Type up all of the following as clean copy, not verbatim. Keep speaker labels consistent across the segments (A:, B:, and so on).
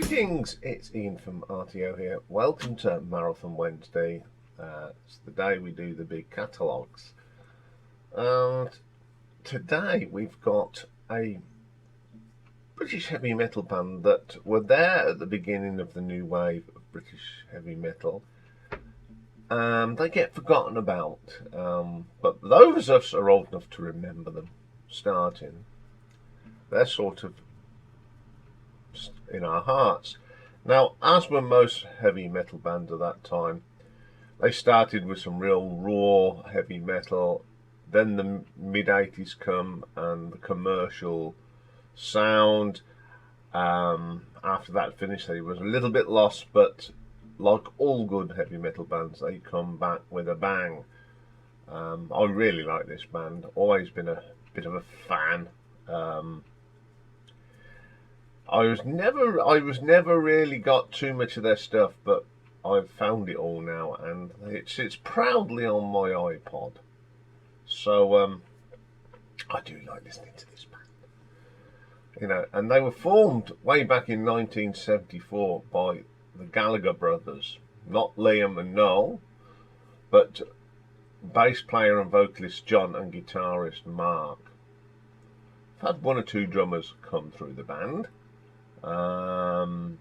A: Greetings, it's Ian from RTO here. Welcome to Marathon Wednesday. It's the day we do the big catalogues. And today we've got a British heavy metal band that were there at the beginning of the new wave of British heavy metal. They get forgotten about, but those of us are old enough to remember them starting. They're sort of in our hearts. Now, as were most heavy metal bands of that time, they started with some real raw heavy metal. Then the mid-80s come and the commercial sound. After that finished, they was a little bit lost, but like all good heavy metal bands, they come back with a bang. I really like this band. Always been a bit of a fan. I was never really got too much of their stuff, but I've found it all now, and it sits proudly on my iPod. So I do like listening to this band. You know, and they were formed way back in 1974 by the Gallagher brothers, not Liam and Noel, but bass player and vocalist John and guitarist Mark. I've had one or two drummers come through the band. And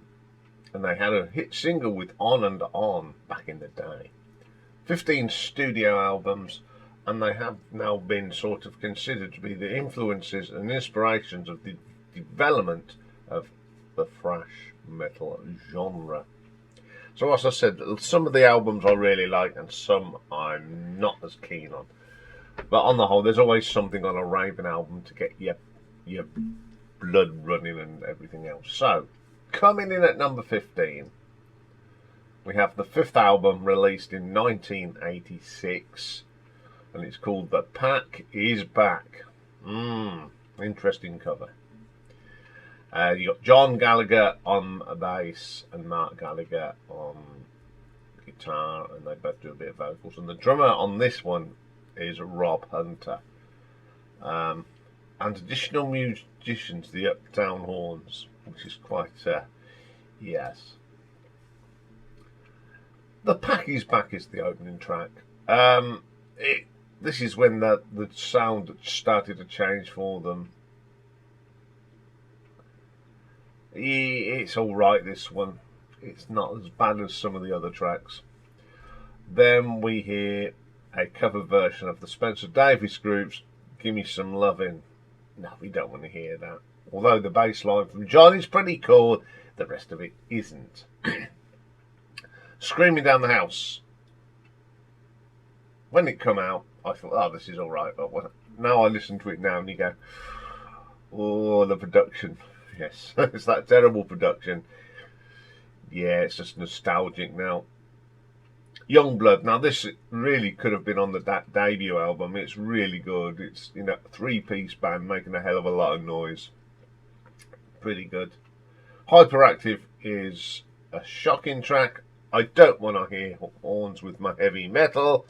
A: they had a hit single with On and On back in the day. 15 studio albums, and they have now been sort of considered to be the influences and inspirations of the development of the thrash metal genre. So as I said, some of the albums I really like and some I'm not as keen on. But on the whole, there's always something on a Raven album to get your blood running and everything else. So, coming in at number 15, we have the fifth album released in 1986, and it's called The Pack Is Back. Interesting cover. You got John Gallagher on bass and Mark Gallagher on guitar, and they both do a bit of vocals. And the drummer on this one is Rob Hunter. And additional musicians, the Uptown Horns, which is quite, yes. The Pack Is Back is the opening track. This is when the sound started to change for them. It's alright, this one. It's not as bad as some of the other tracks. Then we hear a cover version of the Spencer Davis Group's Gimme Some Lovin'. No, we don't want to hear that. Although the bass line from John is pretty cool, the rest of it isn't. Screaming Down the House. When it come out, I thought, oh, this is alright. But now I listen to it now and you go, oh, the production. Yes, it's that terrible production. Yeah, it's just nostalgic now. Youngblood. Now this really could have been on the debut album. It's really good. It's, you know, a three-piece band making a hell of a lot of noise. Pretty good. Hyperactive is a shocking track. I don't want to hear horns with my heavy metal.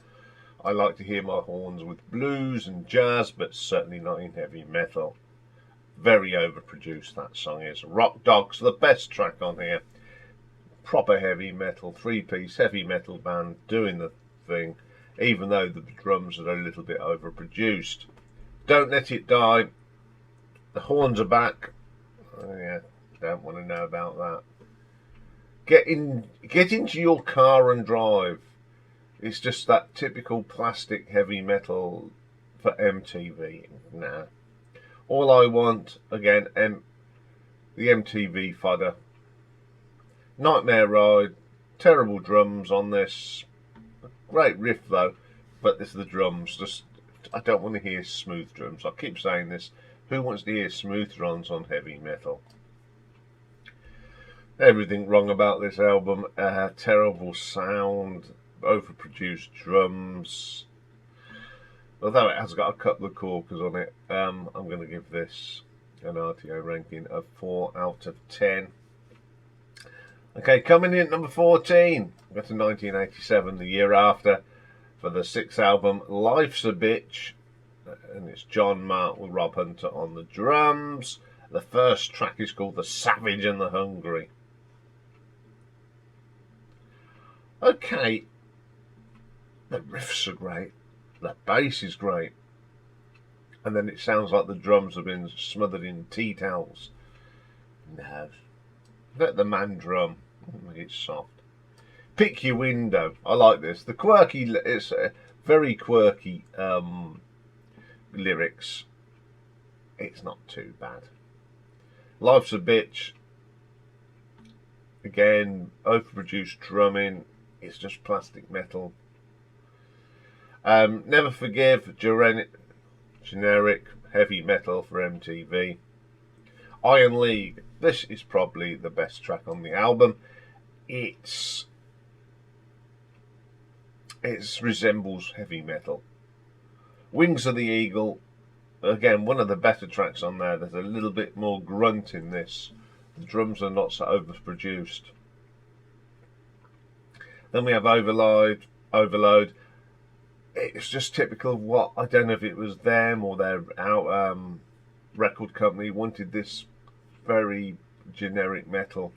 A: I like to hear my horns with blues and jazz, but certainly not in heavy metal. Very overproduced, that song is. Rock Dog's the best track on here. Proper heavy metal, three-piece heavy metal band doing the thing, even though the drums are a little bit overproduced. Don't Let It Die. The horns are back. Oh, yeah, don't want to know about that. Get into your car and drive. It's just that typical plastic heavy metal for MTV. Nah. All I Want, again, the MTV fodder. Nightmare Ride, terrible drums on this. Great riff though, but this is the drums. Just, I don't want to hear smooth drums. I keep saying this. Who wants to hear smooth drums on heavy metal? Everything wrong about this album. Terrible sound, overproduced drums. Although it has got a couple of corkers on it, I'm going to give this an RTO ranking of 4 out of 10. Okay, coming in at number 14, we go to 1987, the year after, for the sixth album, Life's a Bitch, and it's John Mark with Rob Hunter on the drums. The first track is called The Savage and the Hungry. Okay, the riffs are great, the bass is great, and then it sounds like the drums have been smothered in tea towels. No, let the man drum. It's soft. Pick your window. I like this. The quirky, it's very quirky lyrics. It's not too bad. Life's a bitch. Again, overproduced drumming. It's just plastic metal. Never Forgive. Generic heavy metal for MTV. Iron League. This is probably the best track on the album. It resembles heavy metal. Wings of the Eagle. Again, one of the better tracks on there. There's a little bit more grunt in this. The drums are not so overproduced. Then we have Overload. It's just typical of what, I don't know if it was them or their record company wanted this very generic metal.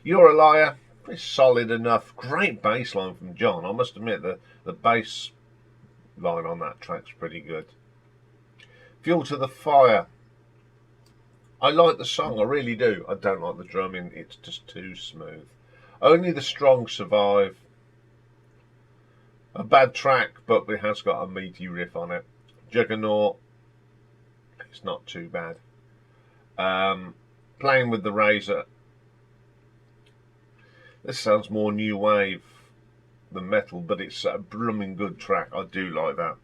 A: You're a Liar. It's solid enough. Great bass line from John. I must admit the bass line on that track's pretty good. Fuel to the Fire. I like the song, I really do. I don't like the drumming, it's just too smooth. Only the Strong Survive. A bad track, but it has got a meaty riff on it. Juggernaut. It's not too bad. Playing with the Razor. This sounds more new wave than metal, but it's a blooming good track. I do like that.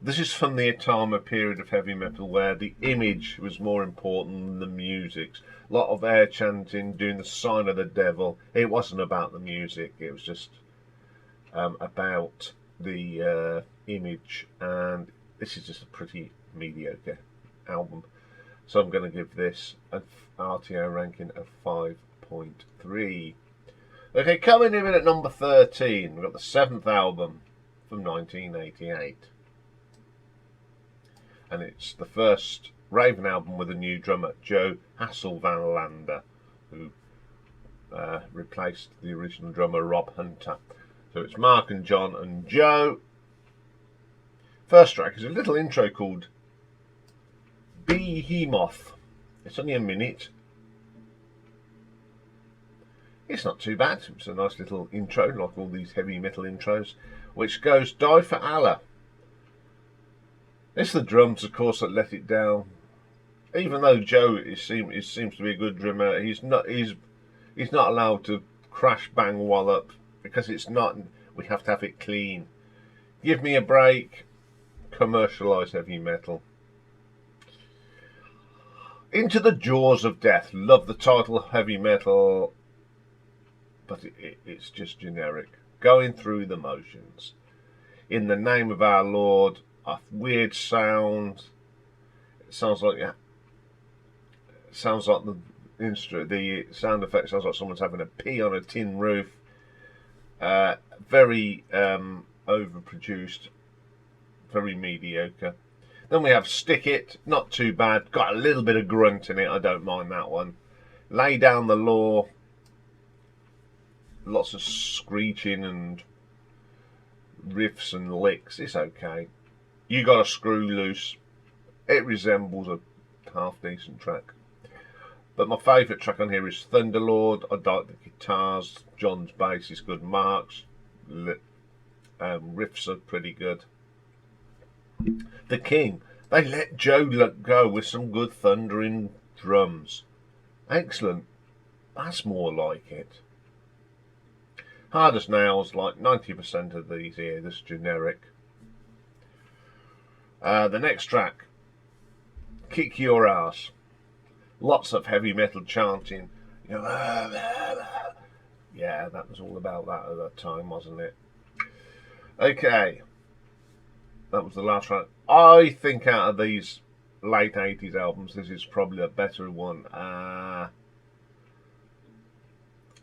A: This is from the Itama period of heavy metal where the image was more important than the music. A lot of air chanting, doing the sign of the devil. It wasn't about the music, it was just about the image, and this is just a pretty mediocre album. So I'm going to give this an RTO ranking of 5.3. Okay, coming in at number 13, we've got the 7th album from 1988. And it's the first Raven album with a new drummer, Joe Hasselvanlander, who replaced the original drummer, Rob Hunter. So it's Mark and John and Joe. First track is a little intro called Behemoth. It's only a minute. It's not too bad. It's a nice little intro, like all these heavy metal intros, which goes Die for Allah. It's the drums, of course, that let it down. Even though Joe seems to be a good drummer, he's not allowed to crash bang wallop because it's not. We have to have it clean. Give Me a Break. Commercialised heavy metal. Into the Jaws of Death. Love the title, heavy metal, but it's just generic. Going Through the Motions. In the Name of Our Lord. A weird sound. It sounds like the sound effect sounds like someone's having a pee on a tin roof. Very overproduced, very mediocre. Then we have Stick It, not too bad. Got a little bit of grunt in it. I don't mind that one. Lay Down the Law. Lots of screeching and riffs and licks. It's okay. You Got a Screw Loose. It resembles a half-decent track. But my favourite track on here is Thunderlord. I like the guitars. John's bass is good. Mark's riffs are pretty good. The King. They let Joe go with some good thundering drums. Excellent. That's more like it. Hard as Nails, like 90% of these here, this generic. The next track, Kick Your Ass. Lots of heavy metal chanting. You know, yeah, that was all about that at that time, wasn't it? Okay, that was the last track. I think out of these late 80s albums, this is probably a better one.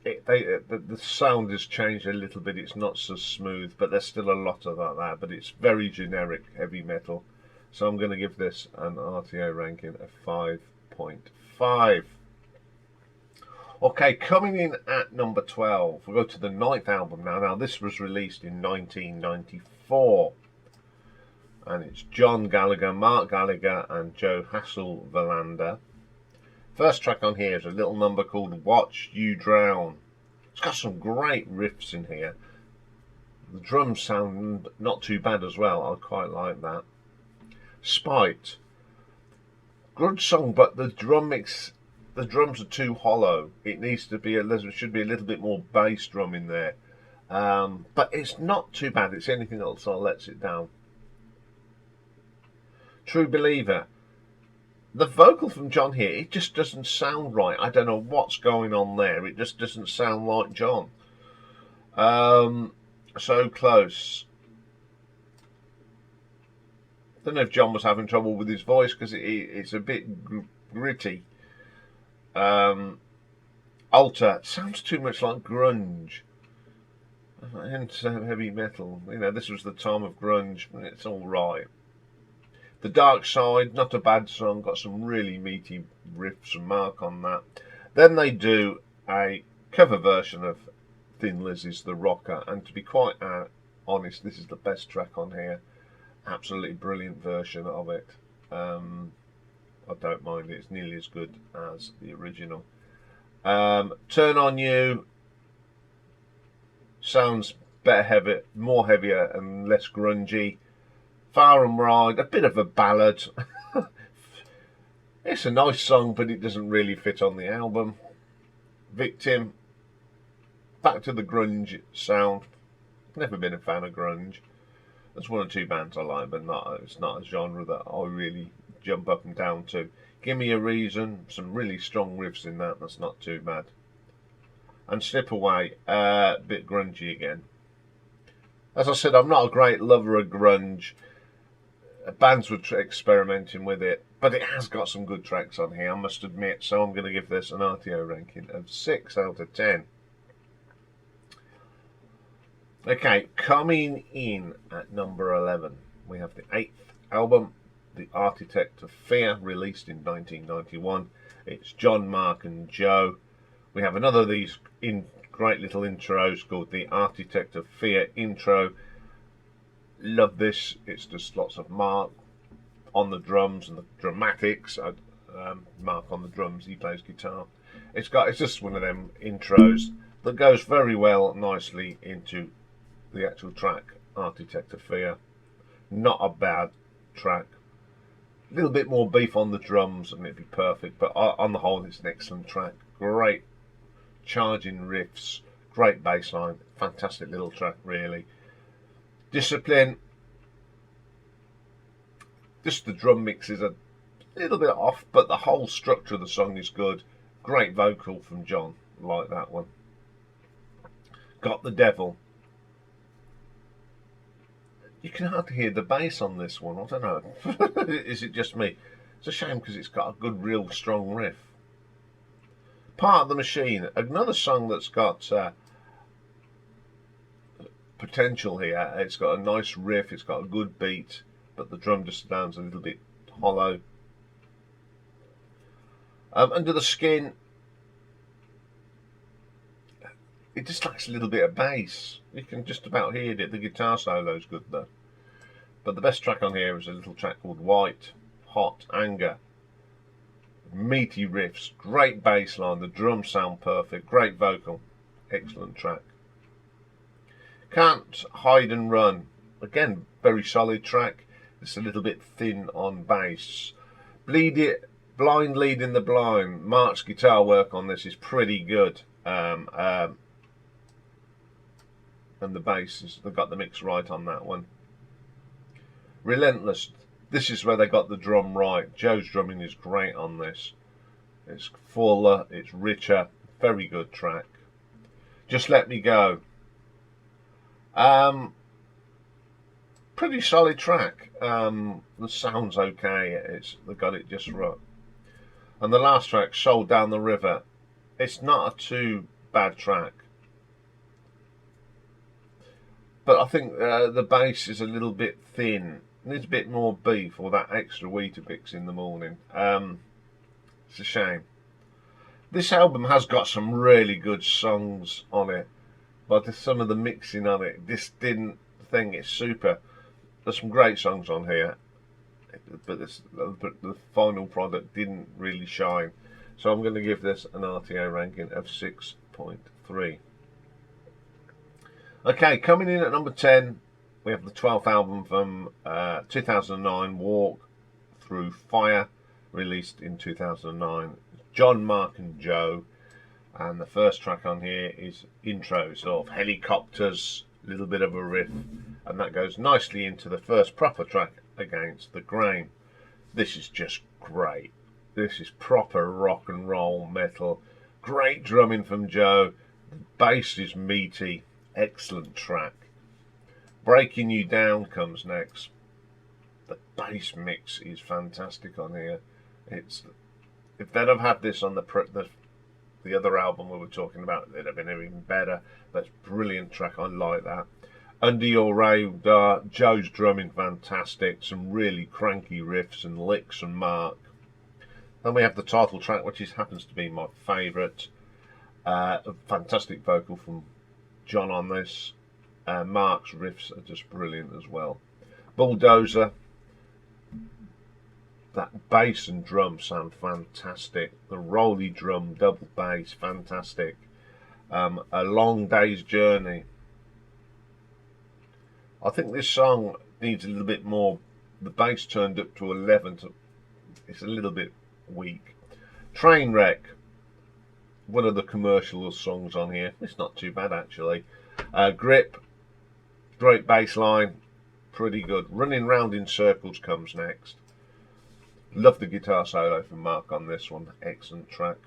A: The sound has changed a little bit. It's not so smooth, but there's still a lot of that. But it's very generic heavy metal. So I'm going to give this an RTO ranking of 5.5. Okay, coming in at number 12, we'll go to the 9th album now. Now, this was released in 1994. And it's John Gallagher, Mark Gallagher, and Joe Hasselverlander. First track on here is a little number called Watch You Drown. It's got some great riffs in here. The drums sound not too bad as well. I quite like that. Spite. Good song, but the drums are too hollow. It needs to be there should be a little bit more bass drum in there. But it's not too bad. It's anything else that lets it down. True Believer. The vocal from John here, it just doesn't sound right. I don't know what's going on there. It just doesn't sound like John. So Close. I don't know if John was having trouble with his voice because it's a bit gritty. Alter sounds too much like grunge. And heavy metal. You know, this was the time of grunge, and it's all right. The Dark Side, not a bad song, got some really meaty riffs and Mark on that. Then they do a cover version of Thin Lizzy's The Rocker, and to be quite honest, this is the best track on here. Absolutely brilliant version of it. I don't mind it, it's nearly as good as the original. Turn On You sounds better, more heavier and less grungy. Far and Wide, a bit of a ballad. It's a nice song, but it doesn't really fit on the album. Victim, back to the grunge sound. Never been a fan of grunge. There's one or two bands I like, but it's not a genre that I really jump up and down to. Give Me a Reason, some really strong riffs in that. That's not too bad. And Slip Away, a bit grungy again. As I said, I'm not a great lover of grunge. Bands were experimenting with it, but it has got some good tracks on here, I must admit, so I'm going to give this an RTO ranking of 6 out of 10. Okay, coming in at number 11, we have the 8th album, The Architect of Fear, released in 1991. It's John, Mark and Joe. We have another of these great little intros called The Architect of Fear intro. Love this. It's just lots of Mark on the drums and the dramatics. Mark on the drums, he plays guitar. It's just one of them intros that goes very well nicely into the actual track, Architect of Fear. Not a bad track. A little bit more beef on the drums and it'd be perfect, but on the whole it's an excellent track. Great charging riffs, great bass line, fantastic little track really. Discipline, just the drum mix is a little bit off, but the whole structure of the song is good. Great vocal from John, like that one. Got the Devil. You can hardly hear the bass on this one, I don't know. Is it just me? It's a shame because it's got a good, real strong riff. Part of the Machine, another song that's got potential here. It's got a nice riff, it's got a good beat, but the drum just sounds a little bit hollow. Under the Skin, it just lacks a little bit of bass. You can just about hear it. The guitar solo's good though. But the best track on here is a little track called White Hot Anger. Meaty riffs, great bass line, the drums sound perfect, great vocal, excellent track. Can't Hide and Run, again very solid track. It's a little bit thin on bass. Blind Leading the Blind, Mark's guitar work on this is pretty good. And the bass, they've got the mix right on that one. Relentless, this is where they got the drum right. Joe's drumming is great on this. It's fuller, it's richer, very good track. Just Let Me Go. Pretty solid track. The sound's okay. They got it just right. And the last track, Soul Down the River. It's not a too bad track, but I think the bass is a little bit thin. Needs a bit more beef or that extra Weetabix in the morning. It's a shame. This album has got some really good songs on it, but some of the mixing on it, this didn't think it's super. There's some great songs on here, but the final product didn't really shine. So I'm going to give this an RTO ranking of 6.3. Okay, coming in at number 10, we have the 12th album from 2009, Walk Through Fire, released in 2009. John, Mark and Joe, and the first track on here is intro, sort of helicopters, a little bit of a riff, and that goes nicely into the first proper track, Against the Grain. This is just great. This is proper rock and roll metal. Great drumming from Joe. The bass is meaty. Excellent track. Breaking You Down comes next. The bass mix is fantastic on here. If they'd have had this on the other album we were talking about, it'd have been even better. That's a brilliant track. I like that. Under Your Radar, Joe's drumming fantastic. Some really cranky riffs and licks from Mark. Then we have the title track, which happens to be my favourite. A fantastic vocal from John on this. Mark's riffs are just brilliant as well. Bulldozer. That bass and drum sound fantastic. The rolly drum, double bass, fantastic. A Long Day's Journey. I think this song needs a little bit more. The bass turned up to 11. It's a little bit weak. Trainwreck. One of the commercial songs on here. It's not too bad actually. Grip. Great bass line. Pretty good. Running Round in Circles comes next. Love the guitar solo from Mark on this one. Excellent track.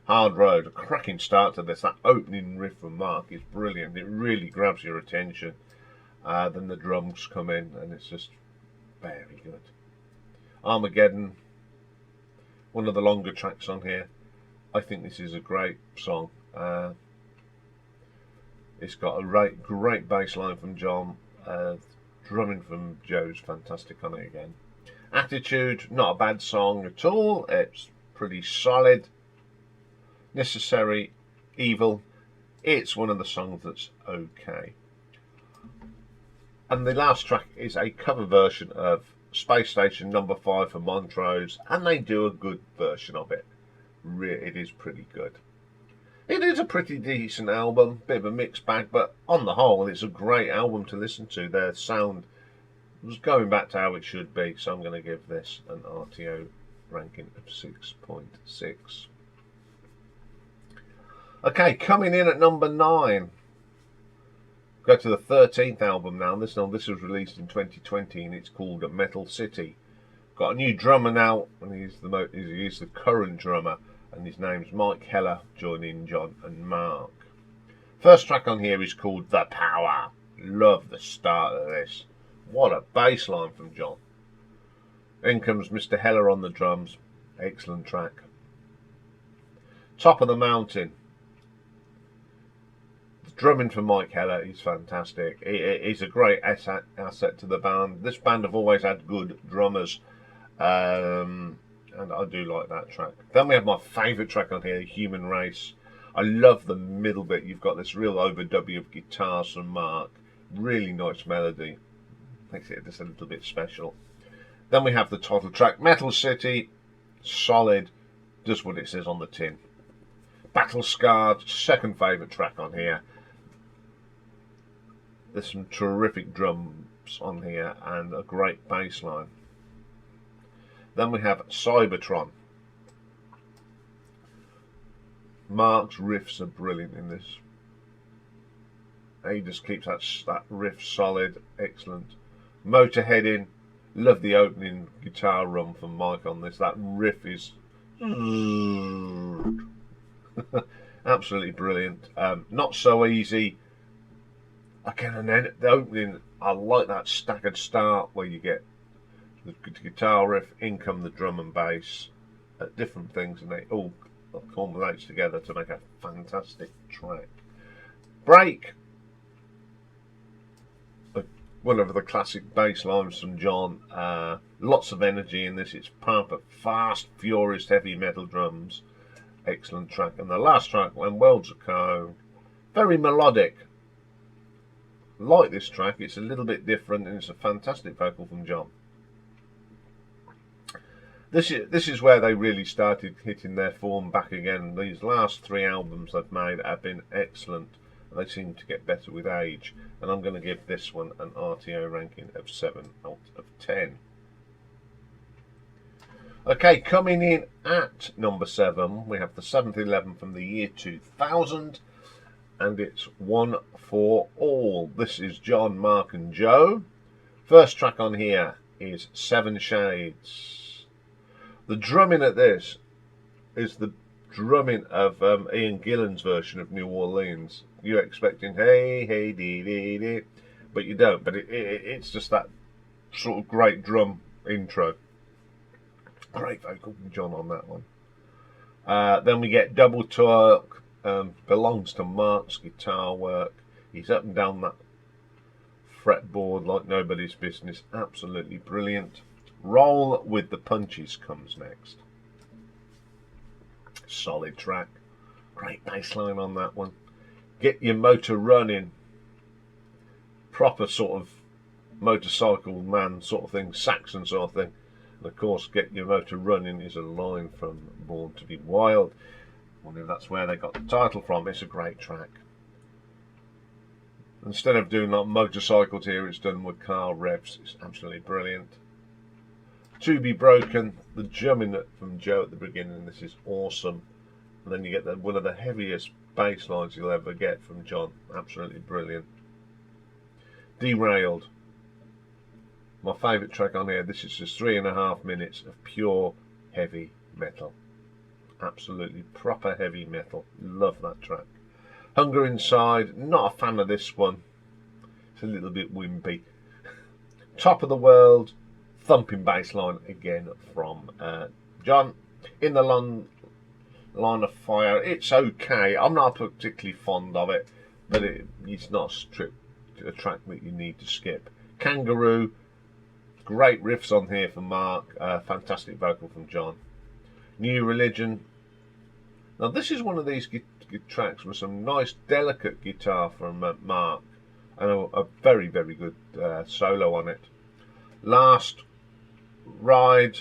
A: Hard Road. A cracking start to this. That opening riff from Mark is brilliant. It really grabs your attention. Then the drums come in and it's just very good. Armageddon. One of the longer tracks on here. I think this is a great song. It's got a great bass line from John. Drumming from Joe's fantastic on it again. Attitude, not a bad song at all. It's pretty solid. Necessary Evil. It's one of the songs that's okay. And the last track is a cover version of Space Station Number 5 for Montrose, and they do a good version of it. It is pretty good. It is a pretty decent album, bit of a mixed bag, but on the whole it's a great album to listen to. Their sound was going back to how it should be, so I'm going to give this an RTO ranking of 6.6. Okay, coming in at number 9. Go to the 13th album now. This was released in 2020 and it's called Metal City. Got a new drummer now, and he's the current drummer, and his name's Mike Heller, joining John and Mark. First track on here is called The Power. Love the start of this. What a bass line from John. Then comes Mr. Heller on the drums. Excellent track. Top of the Mountain. The drumming from Mike Heller is fantastic. He's a great asset to the band. This band have always had good drummers. And I do like that track. Then we have my favourite track on here, Human Race. I love the middle bit. You've got this real overdub of guitars from Mark. Really nice melody. Makes it just a little bit special. Then we have the title track, Metal City. Solid. Does what it says on the tin. Battle Scarred. Second favourite track on here. There's some terrific drums on here and a great bass line. Then we have Cybertron. Mark's riffs are brilliant in this. He just keeps that riff solid, excellent. Motorheading, love the opening guitar run from Mike on this. That riff is absolutely brilliant. Not so easy. Again, and then the opening, I like that staggered start where you get the guitar riff, in come the drum and bass, different things, and they all culminates together to make a fantastic track. Break. One of the classic bass lines from John. Lots of energy in this. It's proper, fast, furious, heavy metal drums. excellent track. And the last track, When Worlds Are Cold, very melodic. Like this track, it's a little bit different, and it's a fantastic vocal from John. This is where they really started hitting their form back again. These last 3 albums they've made have been excellent. They seem to get better with age, and I'm going to give this one an RTO ranking of 7 out of 10. Okay, coming in at number 7, we have the 711 from the year 2000, and it's One for All. This is John, Mark and Joe. First track on here is Seven Shades. The drumming at this is the drumming of Ian Gillan's version of New Orleans. You're expecting hey, hey, dee, dee, dee, but you don't. But it's just that sort of great drum intro. Great vocal from John on that one. Then we get Double Talk, belongs to Mark's guitar work. He's up and down that fretboard like nobody's business. Absolutely brilliant. Roll with the Punches comes next. Solid track. Great bass line on that one. Get Your Motor Running. Proper sort of motorcycle man sort of thing. Saxon sort of thing. And of course, Get Your Motor Running is a line from Born to Be Wild. I wonder if that's where they got the title from. It's a great track. Instead of doing like motorcycles here, it's done with car revs. It's absolutely brilliant. To Be Broken, the drumming from Joe at the beginning, this is awesome. And then you get one of the heaviest bass lines you'll ever get from John. Absolutely brilliant. Derailed. My favourite track on here. This is just 3.5 minutes of pure heavy metal. Absolutely proper heavy metal. Love that track. Hunger Inside. Not a fan of this one. It's a little bit wimpy. Top of the World. Thumping bass line again from John. In the Line of Fire, it's okay. I'm not particularly fond of it, but it's not a track that you need to skip. Kangaroo, great riffs on here from Mark. Fantastic vocal from John. New Religion. Now this is one of these tracks with some nice delicate guitar from Mark, and a very, very good solo on it. Last Ride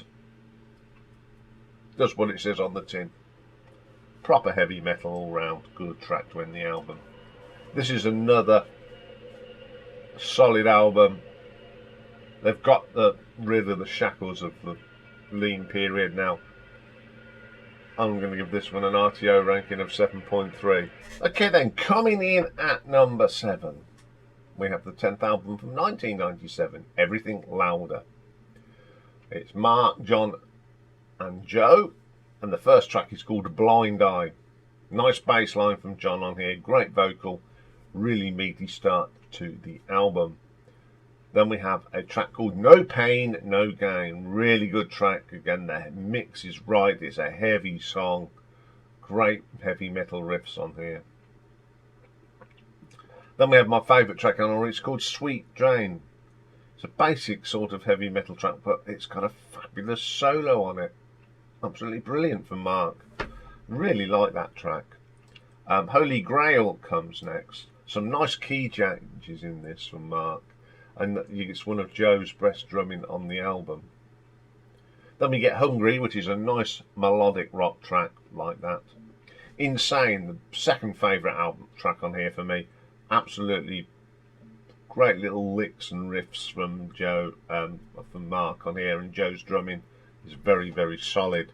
A: does what it says on the tin. Proper heavy metal all round. Good track to end the album. This is another solid album. They've got rid of the shackles of the lean period now. I'm going to give this one an RTO ranking of 7.3. Okay then, coming in at number 7, we have the 10th album from 1997, Everything Louder. It's Mark, John and Joe, and the first track is called Blind Eye. Nice bass line from John on here, great vocal, really meaty start to the album. Then we have a track called No Pain, No Gain. Really good track. Again, the mix is right. It's a heavy song. Great heavy metal riffs on here. Then we have my favourite track on here. It's called Sweet Drain. It's a basic sort of heavy metal track, but it's got a fabulous solo on it. Absolutely brilliant from Mark. Really like that track. Holy Grail comes next. Some nice key changes in this from Mark. And it's one of Joe's best drumming on the album. Then we get Hungry, which is a nice melodic rock track like that. Insane, the second favourite album track on here for me. Absolutely great little licks and riffs from Joe, from Mark on here, and Joe's drumming is very, very solid.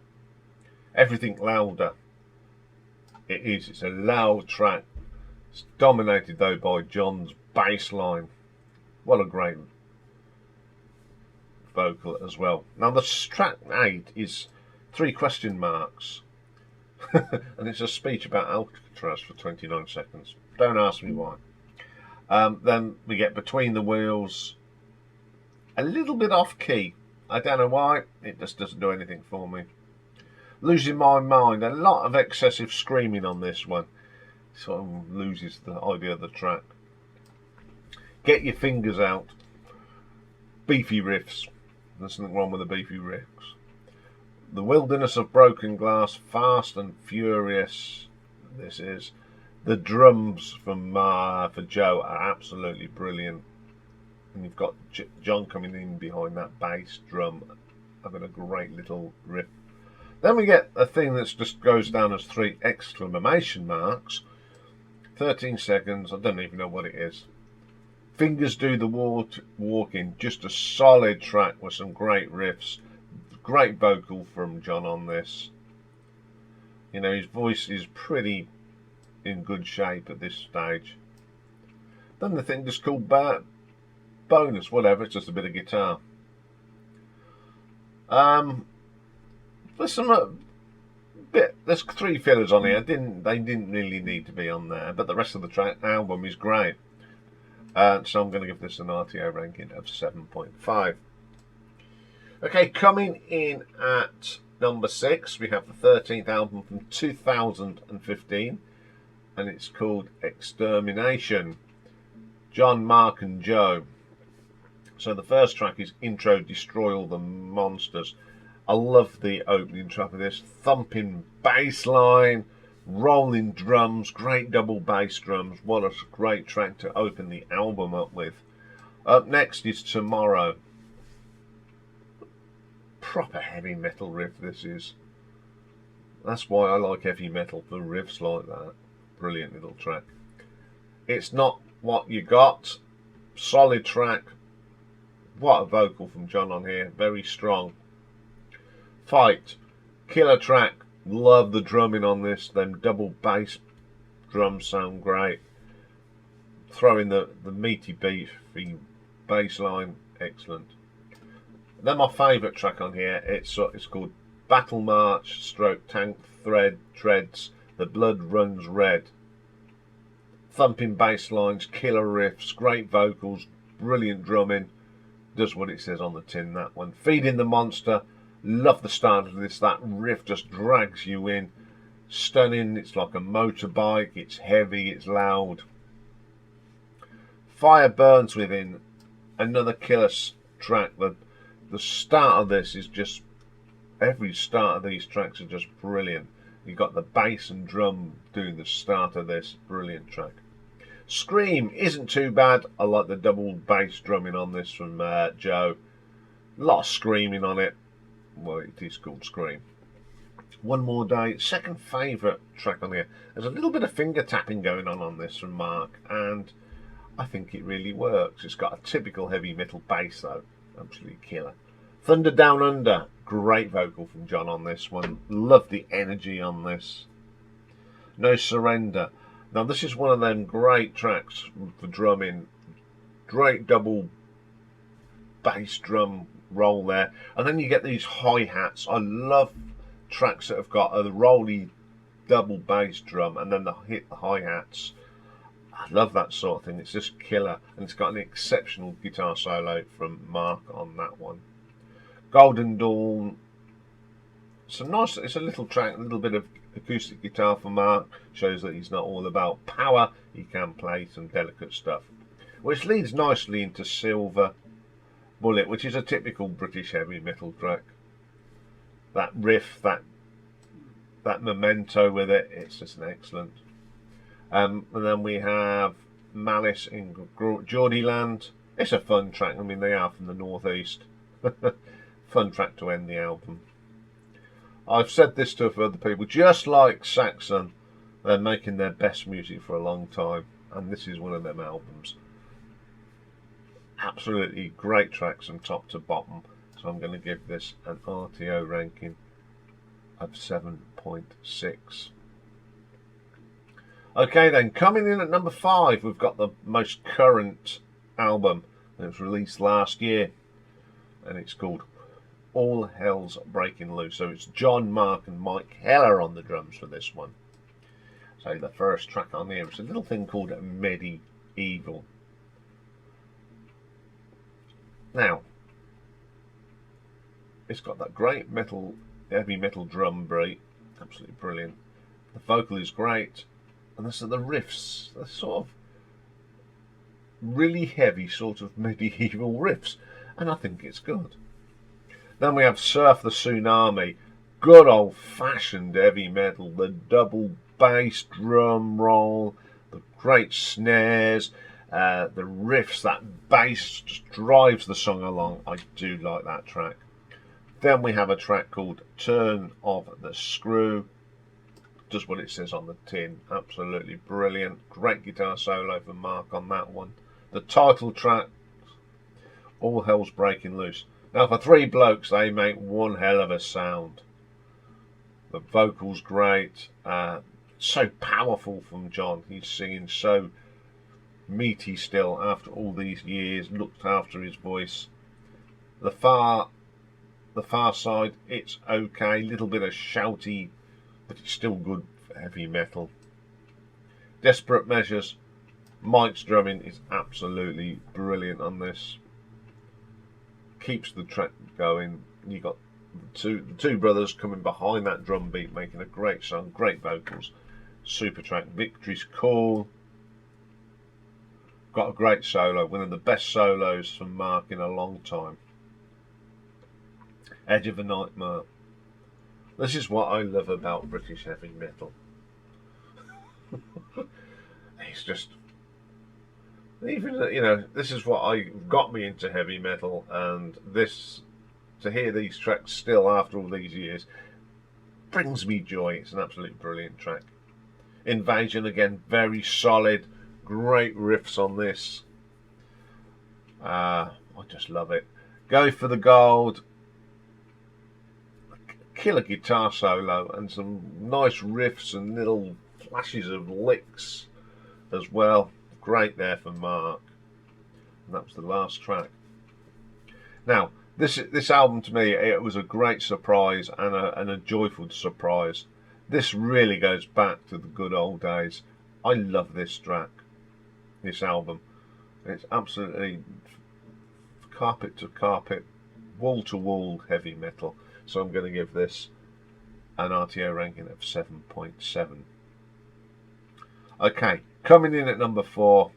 A: Everything Louder. It's a loud track. It's dominated though by John's bass line. What a great vocal as well. Now the track 8 is 3 question marks. And it's a speech about Alcatraz for 29 seconds. Don't ask me why. Then we get Between the Wheels. A little bit off key. I don't know why. It just doesn't do anything for me. Losing My Mind. A lot of excessive screaming on this one. Sort of loses the idea of the track. Get Your Fingers Out. Beefy riffs. There's nothing wrong with the beefy riffs. The Wilderness of Broken Glass, Fast and Furious. This is the drums from for Joe are absolutely brilliant, and you've got John coming in behind that bass drum, having a great little riff. Then we get a thing that just goes down as 3 exclamation marks. 13 seconds. I don't even know what it is. Fingers Do the Walking. Just a solid track with some great riffs. Great vocal from John on this. You know, his voice is pretty in good shape at this stage. Then the thing just called bonus, whatever, it's just a bit of guitar. There's some there's 3 fillers on here. They didn't really need to be on there, but the rest of the album is great. So I'm going to give this an RTO ranking of 7.5. Okay, coming in at number 6, we have the 13th album from 2015, and it's called ExtermiNation. John, Mark and Joe. So the first track is Intro, Destroy All the Monsters. I love the opening track of this. Thumping bass line, rolling drums, great double bass drums. What a great track to open the album up with. Up next is Tomorrow. Proper heavy metal riff this is. That's why I like heavy metal, for riffs like that. Brilliant little track. It's Not What You Got. Solid track. What a vocal from John on here. Very strong. Fight. Killer track. Love the drumming on this. Them double bass drums sound great. Throw in the meaty beefy bass line. Excellent. Then my favourite track on here, it's called Battle March stroke Tank Treads, The Blood Runs Red. Thumping bass lines, killer riffs, great vocals, brilliant drumming. Does what it says on the tin, that one. Feeding the Monster. Love the start of this. That riff just drags you in. Stunning. It's like a motorbike. It's heavy. It's loud. Fire Burns Within. Another killer track. The start of this is just... Every start of these tracks are just brilliant. You've got the bass and drum doing the start of this. Brilliant track. Scream isn't too bad. I like the double bass drumming on this from Joe. A lot of screaming on it. Well, it is called Scream. One More Day. Second favourite track on here. There's a little bit of finger tapping going on this from Mark, and I think it really works. It's got a typical heavy metal bass though. Absolutely killer. Thunder Down Under. Great vocal from John on this one. Love the energy on this. No Surrender. Now this is one of them great tracks for drumming. Great double bass drum roll there. And then you get these hi-hats. I love tracks that have got a rolly double bass drum and then hit the hi-hats. I love that sort of thing. It's just killer. And it's got an exceptional guitar solo from Mark on that one. Golden Dawn. Some nice, it's a little track, a little bit of acoustic guitar for Mark. Shows that he's not all about power. He can play some delicate stuff. Which leads nicely into Silver Bullet, which is a typical British heavy metal track. That riff, that memento with it, it's just an excellent. And then we have Malice in Geordieland. It's a fun track. I mean, they are from the northeast. Fun track to end the album. I've said this to other people, just like Saxon, they're making their best music for a long time, and this is one of them albums. Absolutely great tracks from top to bottom, so I'm going to give this an RTO ranking of 7.6. Okay then, coming in at number 5, we've got the most current album that was released last year, and it's called All Hell's Breaking Loose. So it's John, Mark and Mike Heller on the drums for this one. So the first track on here is a little thing called Medieval. Now, it's got that great metal, heavy metal drum beat, absolutely brilliant. The vocal is great, and the riffs, they're sort of really heavy, sort of medieval riffs, and I think it's good. Then we have Surf the Tsunami. good old-fashioned heavy metal, the double bass drum roll, the great snares, the riffs, that bass just drives the song along. I do like that track. Then we have a track called Turn of the Screw. Does what it says on the tin. Absolutely brilliant. Great guitar solo from Mark on that one. The title track, All Hell's Breaking Loose. Now for three blokes, they make one hell of a sound. The vocals great. So powerful from John. He's singing so meaty still after all these years. Looked after his voice. The far side, it's okay. Little bit of shouty, but it's still good for heavy metal. Desperate Measures, Mike's drumming is absolutely brilliant on this. Keeps the track going. You got the two brothers coming behind that drum beat, making a great song, great vocals. Super track. Victory's Call. Got a great solo, one of the best solos from Mark in a long time. Edge of a Nightmare. This is what I love about British heavy metal. It's just, even, you know, this is what got me into heavy metal, and this, to hear these tracks still after all these years, brings me joy. It's an absolutely brilliant track. Invasion, again, very solid, great riffs on this. I just love it. Go for the Gold. Killer guitar solo and some nice riffs and little flashes of licks as well. Great there for Mark. And that was the last track. Now, this album to me, it was a great surprise and a joyful surprise. This really goes back to the good old days. I love this track, this album. It's absolutely carpet to carpet, wall to wall heavy metal. So I'm going to give this an RTO ranking of 7.7. Okay, coming in at number 4,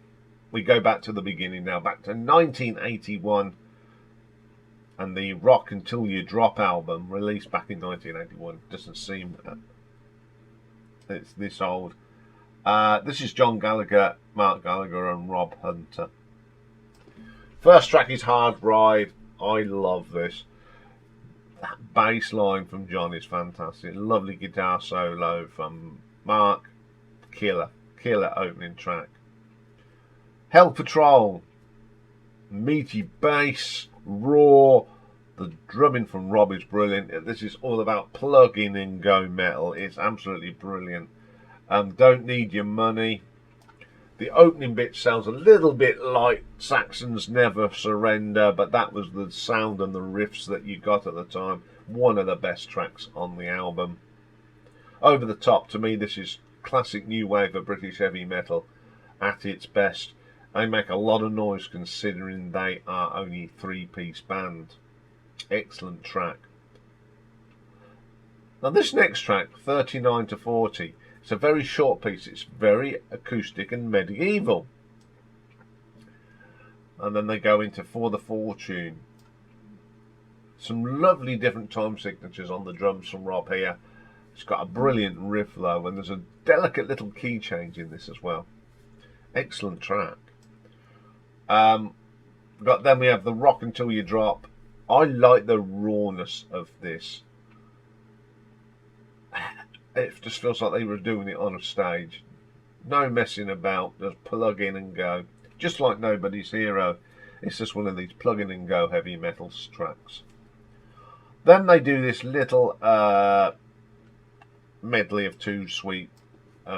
A: we go back to the beginning now, back to 1981, and the Rock Until You Drop album, released back in 1981. Doesn't seem it's this old. This is John Gallagher, Mark Gallagher, and Rob Hunter. First track is Hard Ride. I love this. That bass line from John is fantastic. Lovely guitar solo from Mark. Killer opening track. Hell Patrol. Meaty bass, raw. The drumming from Rob is brilliant. This is all about plug-in and go metal. It's absolutely brilliant. Don't Need Your Money. The opening bit sounds a little bit like Saxon's Never Surrender, but that was the sound and the riffs that you got at the time. One of the best tracks on the album. Over the Top, to me, this is classic new wave of British heavy metal at its best. They make a lot of noise considering they are only a 3-piece band. Excellent track. Now this next track, 39 to 40, it's a very short piece. It's very acoustic and medieval. And then they go into For the Fortune. Some lovely different time signatures on the drums from Rob here. It's got a brilliant riff though, and there's a delicate little key change in this as well. Excellent track. Then we have the Rock Until You Drop. I like the rawness of this. It just feels like they were doing it on a stage. No messing about, just plug in and go. Just like Nobody's Hero. It's just one of these plug in and go heavy metal tracks. Then they do this little medley of two sweet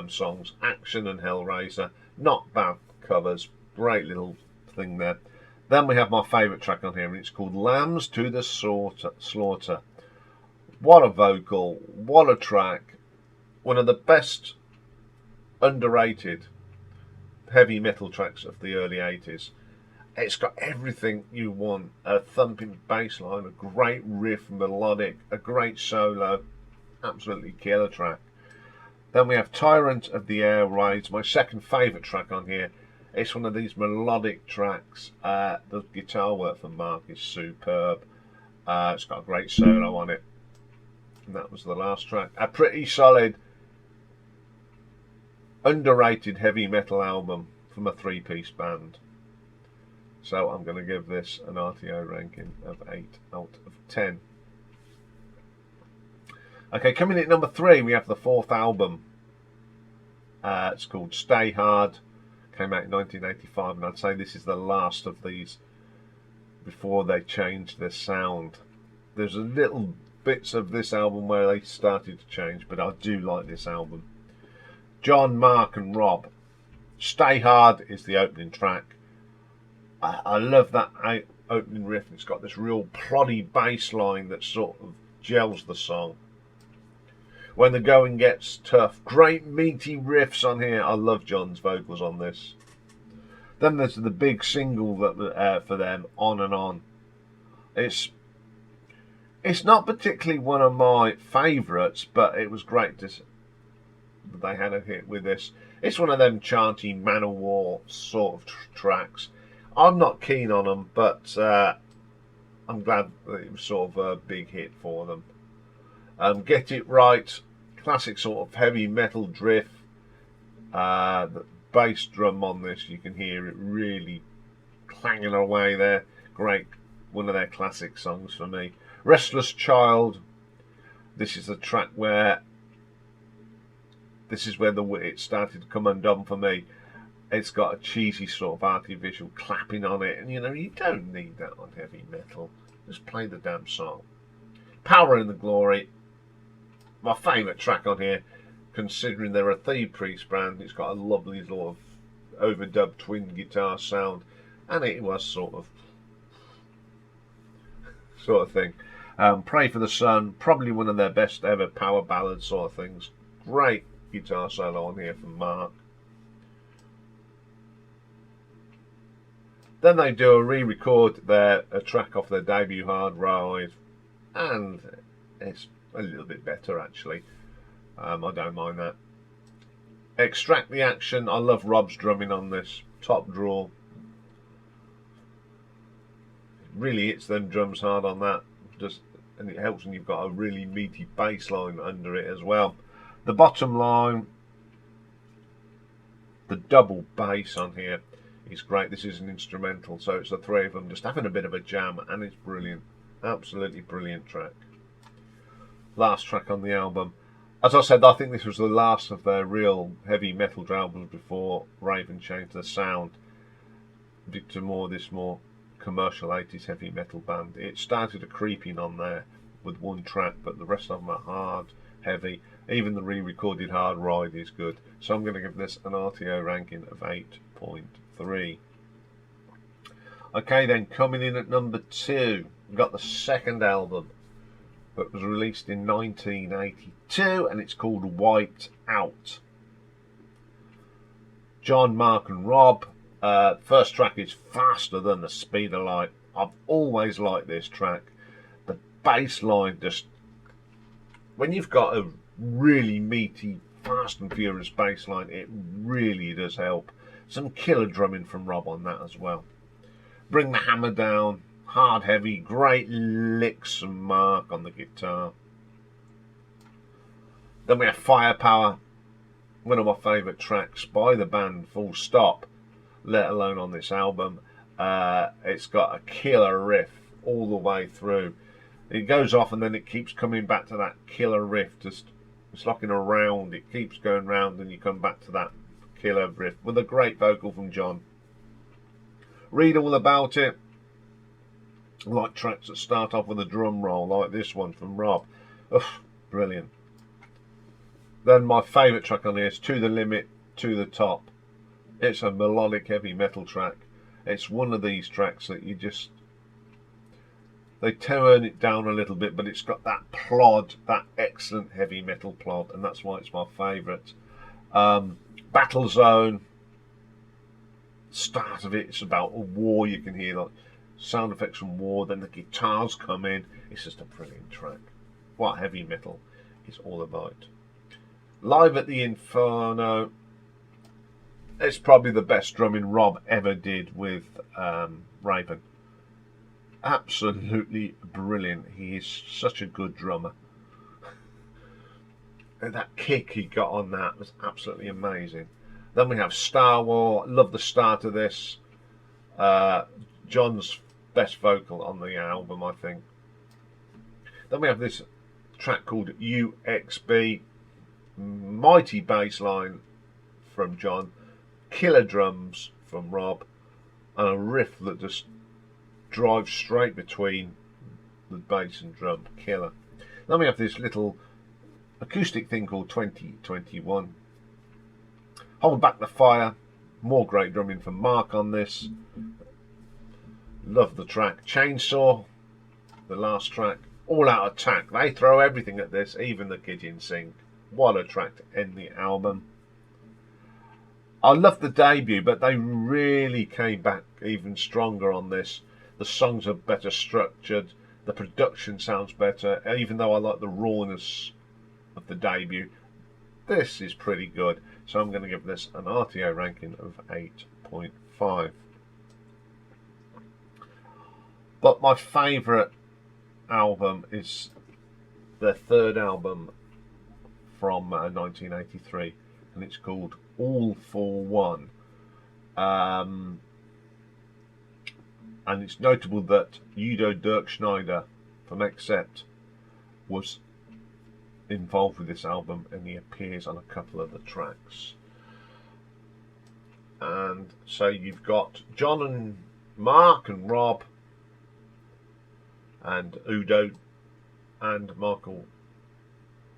A: songs, Action and Hellraiser. Not bad covers, great little thing there. Then we have my favourite track on here, and it's called Lambs to the Slaughter. What a vocal, what a track. One of the best underrated heavy metal tracks of the early 80s. It's got everything you want. A thumping bass line, a great riff, melodic, a great solo. Absolutely killer track. Then we have Tyrant of the Air Raids, my second favourite track on here. It's one of these melodic tracks. The guitar work from Mark is superb. It's got a great solo on it. And that was the last track. A pretty solid, underrated heavy metal album from a three-piece band. So I'm going to give this an RTO ranking of 8 out of 10. Okay, coming in at number 3, we have the 4th album. It's called Stay Hard. Came out in 1985, and I'd say this is the last of these before they changed their sound. There's a little bits of this album where they started to change, but I do like this album. John, Mark and Rob. Stay Hard is the opening track. I love that opening riff. It's got this real ploddy bass line that sort of gels the song. When the going gets tough, great meaty riffs on here. I love John's vocals on this. Then there's the big single that for them, On and On. It's not particularly one of my favourites, but it was great to they had a hit with this. It's one of them chanty Man-O-War sort of tracks. I'm not keen on them, but I'm glad that it was sort of a big hit for them. Get It Right, classic sort of heavy metal drift. The bass drum on this, you can hear it really clanging away there. Great, one of their classic songs for me. Restless Child. This is the track where it started to come undone for me. It's got a cheesy sort of artificial clapping on it, and you know, you don't need that on heavy metal. Just play the damn song. Power and the Glory, my favourite track on here, considering they're a three-piece band. It's got a lovely sort of overdub twin guitar sound, and it was sort of thing. Pray for the Sun, probably one of their best ever power ballad sort of things. Great guitar solo on here from Mark. Then they do a re-record a track off their debut Hard Ride, and it's a little bit better actually. I don't mind that. Extract the Action. I love Rob's drumming on this. Top draw. It really hits them drums hard on that. And it helps when you've got a really meaty bass line under it as well. The bottom line, the double bass on here is great. This is an instrumental, so it's the three of them just having a bit of a jam, and it's brilliant. Absolutely brilliant track. Last track on the album. As I said, I think this was the last of their real heavy metal albums before Raven changed the sound to this more commercial 80s heavy metal band. It started a creeping on there with one track, but the rest of them are hard, heavy. Even the re-recorded Hard Ride is good. So I'm going to give this an RTO ranking of 8.3. Okay, then coming in at number 2, we've got the second album that was released in 1982, and it's called Wiped Out. John, Mark and Rob. First track is Faster Than the Speed of Light. I've always liked this track. The bass line, just when you've got a really meaty, fast and furious bass line, it really does help. Some killer drumming from Rob on that as well. Bring the Hammer Down, hard, heavy, great licks from Mark on the guitar. Then we have Firepower, one of my favourite tracks by the band, full stop, let alone on this album. It's got a killer riff all the way through. It goes off and then it keeps coming back to that killer riff. Just it's like in a round. It keeps going round and you come back to that killer riff with a great vocal from John. Read all about it. I like tracks that start off with a drum roll like this one from Rob. Ugh, brilliant. Then my favourite track on here is To the Limit, To the Top. It's a melodic heavy metal track. It's one of these tracks that you just... They turn it down a little bit, but it's got that plod, that excellent heavy metal plod, and that's why it's my favourite. Battle Zone. Start of it's about a war. You can hear like sound effects from war. Then the guitars come in. It's just a brilliant track. What heavy metal is all about. Live at the Inferno. It's probably the best drumming Rob ever did with Raven. Absolutely brilliant. He is such a good drummer. that kick he got on that was absolutely amazing. Then we have Star War. Love the start of this. John's best vocal on the album, I think. Then we have this track called UXB. Mighty bass line from John. Killer drums from Rob. And a riff that just drives straight between the bass and drum. Killer. Then we have this little acoustic thing called 2021. Hold Back the Fire. More great drumming from Mark on this. Love the track. Chainsaw, the last track. All Out Attack. They throw everything at this, even the kitchen sink. What a track to end the album. I love the debut, but they really came back even stronger on this. The songs are better structured. The production sounds better, even though I like the rawness of the debut. This is pretty good. So I'm going to give this an RTO ranking of 8.5. But my favourite album is their third album from 1983, and it's called All for One. And it's notable that Udo Dirk Schneider from Accept was involved with this album, and he appears on a couple of the tracks. And so you've got John and Mark and Rob and Udo and Michael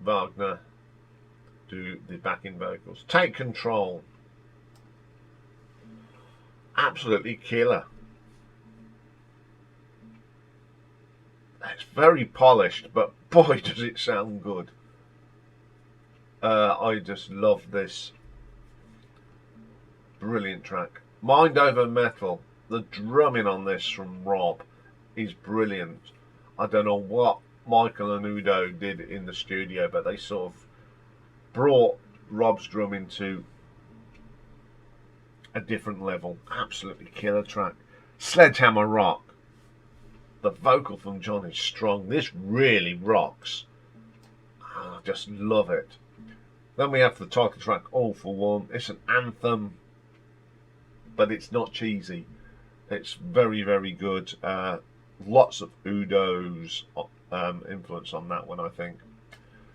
A: Wagner do the backing vocals. Take Control. Absolutely killer. It's very polished, but boy does it sound good. I just love this. Brilliant track. Mind Over Metal. The drumming on this from Rob is brilliant. I don't know what Michael and Udo did in the studio, but they sort of brought Rob's drumming to a different level. Absolutely killer track. Sledgehammer Rock. The vocal from John is strong. This really rocks. I just love it. Then we have the title track, All for One. It's an anthem, but it's not cheesy. It's very, very good. Lots of Udo's influence on that one, I think.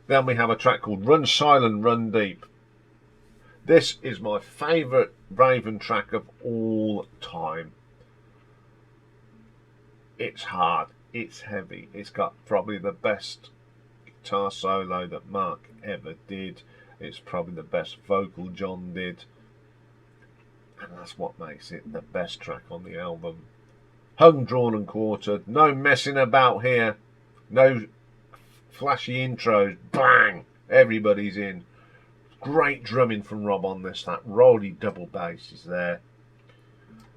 A: Then we have a track called Run Silent, Run Deep. This is my favourite Raven track of all time. It's hard, it's heavy, it's got probably the best guitar solo that Mark ever did. It's probably the best vocal John did. And that's what makes it the best track on the album. Hung, drawn and quartered. No messing about here. No flashy intros. Bang! Everybody's in. Great drumming from Rob on this. That rolly double bass is there.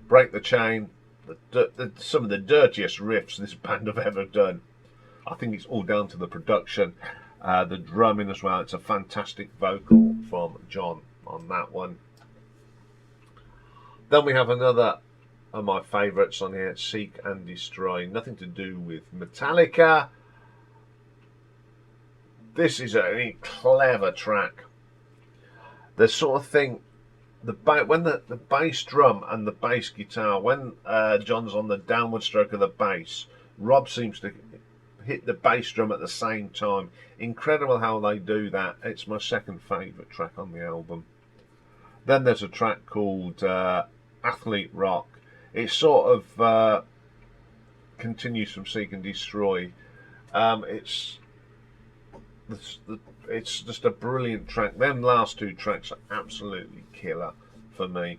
A: Break the Chain. Some of the dirtiest riffs this band have ever done. I think it's all down to the production. The drumming as well. It's a fantastic vocal from John on that one. Then we have another of my favourites on here, Seek and Destroy. Nothing to do with Metallica. This is a clever track. The sort of thing, when the bass drum and the bass guitar, when John's on the downward stroke of the bass, Rob seems to hit the bass drum at the same time. Incredible how they do that. It's my second favourite track on the album. Then there's a track called Athlete Rock. It sort of continues from Seek and Destroy. It's just a brilliant track. Them last two tracks are absolutely killer for me.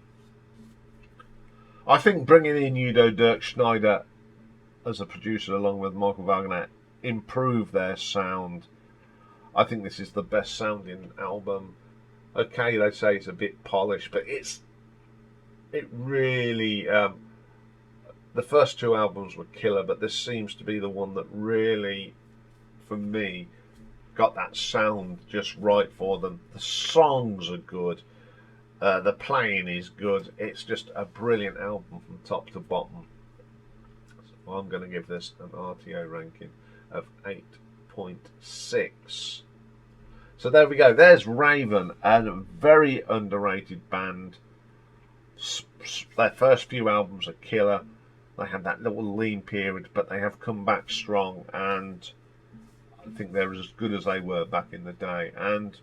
A: I think bringing in Udo Dirk Schneider as a producer along with Michael Wagner improved their sound. I think this is the best sounding album. Okay, they say it's a bit polished, but it really the first two albums were killer, but this seems to be the one that really, for me, got that sound just right for them. The songs are good. The playing is good. It's just a brilliant album from top to bottom. So I'm going to give this an RTO ranking of 8.6. So there we go. There's Raven, a very underrated band. Their first few albums are killer. They had that little lean period, but they have come back strong, and I think they're as good as they were back in the day. And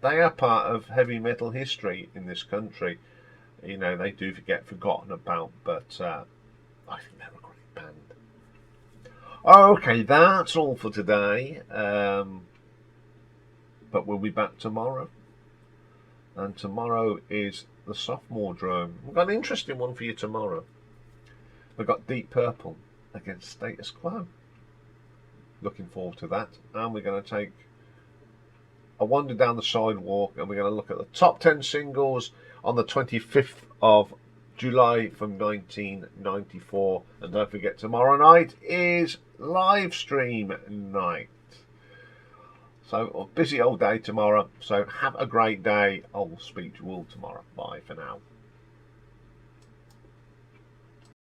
A: they are part of heavy metal history in this country. You know, they do get forgotten about, but I think they're a great band. Okay, that's all for today. But we'll be back tomorrow. And tomorrow is the Sophomore Drome. We've got an interesting one for you tomorrow. We've got Deep Purple against Status Quo. Looking forward to that. And we're going to take a wander down the sidewalk, and we're going to look at the top 10 singles on the 25th of July from 1994. And don't forget, tomorrow night is live stream night. So a busy old day tomorrow. So have a great day. I'll speak to you all tomorrow. Bye for now.